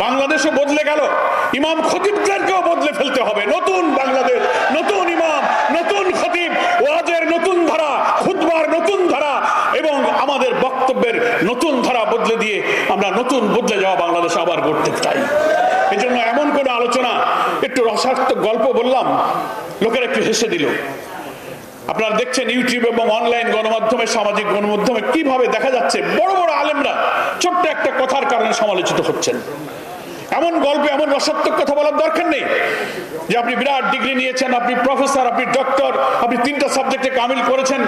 বাংলাদেশও বদলে গেল, ইমাম খতিবদেরকেও বদলে ফেলতে হবে। নতুন বাংলাদেশ, নতুন ইমাম, নতুন খতিব, ওয়াজের নতুন ধারা, খুতবার নতুন ধারা এবং আমাদের বক্তব্যের নতুন ধারা বদলে দিয়ে আমরা নতুন বদলে যাওয়া বাংলাদেশ আবার গড়তে চাই। এই জন্য এমন কোন আলোচনা, একটু রসাত্মক গল্প বললাম, লোকেরা একটু হেসে দিল। আপনারা দেখছেন ইউটিউব এবং অনলাইন গণমাধ্যমে, সামাজিক গণমাধ্যমে কিভাবে দেখা যাচ্ছে বড় বড় আলেমরা ছোট্ট একটা কথার কারণে সমালোচিত হচ্ছেন। এমন গল্পে এমন রসাত্মক কথা বলার দরকার নেই যে আপনি বিরাট ডিগ্রি নিয়েছেন, আপনি প্রফেসর, আপনি ডক্টর, আপনি 3টা সাবজেক্টে কামিল করেছেন,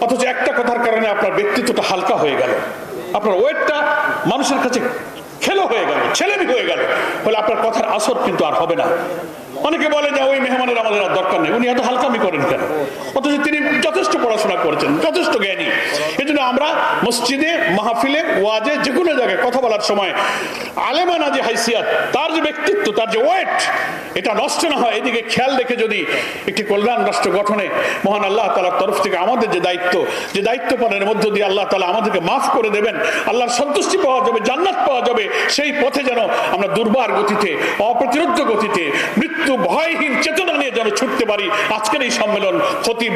অথচ একটা কথার কারণে আপনার ব্যক্তিত্বটা হালকা হয়ে গেল, আপনার ওয়েটটা মানুষের কাছে খেলো হয়ে গেল, ছেলেমি হয়ে গেল, বলে আপনার কথার আসর কিন্তু আর হবে না। অনেকে বলে যে ওই মেহমানের আমাদের আর দরকার নেই, উনি এত হালকামি করেন কেন, অথচ তিনি যথেষ্ট পড়াশোনা করেছেন, যথেষ্ট জ্ঞানী। এই জন্য আমরা মসজিদে, মাহফিলে, ওয়াজে, যে কোনো জায়গায় কথা বলার সময় আলেমানা যে হাইসিয়াত, তার যে ব্যক্তিত্ব, তার যে ওয়েট, এটা নষ্ট না হয় এদিকে খেয়াল রেখে যদি একটি কল্যাণ রাষ্ট্র গঠনে মহান আল্লাহ তাআলার তরফ থেকে আমাদের যে দায়িত্ব পালনের মধ্য দিয়ে আল্লাহ তাআলা আমাদেরকে মাফ করে দেবেন, আল্লাহর সন্তুষ্টি পাওয়া যাবে, জান্নাত পাওয়া যাবে, সেই পথে যেন আমরা দুর্বার গতিতে, অপ্রতিরোধ্য গতিতে, মৃত্যু ভয়হীন চেতনা নিয়ে যেন ছুটতে পারি। আজকের এই সম্মেলন খতিব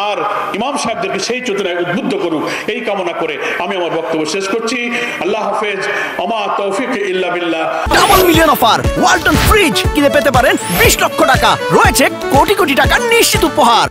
আর ইমাম সাহেবদেরকে সেই চেতনায় উদ্বুদ্ধ করুক, এই কামনা করে আমি আমার বক্তব্য শেষ করছি। আল্লাহ হাফেজ, আমা তৌফিক ইল্লা বিল্লাহ। Double million offer, Walton fridge কিনে পেতে পারেন 20 লক্ষ টাকা, রয়েছে কোটি কোটি টাকার নিশ্চিত উপহার।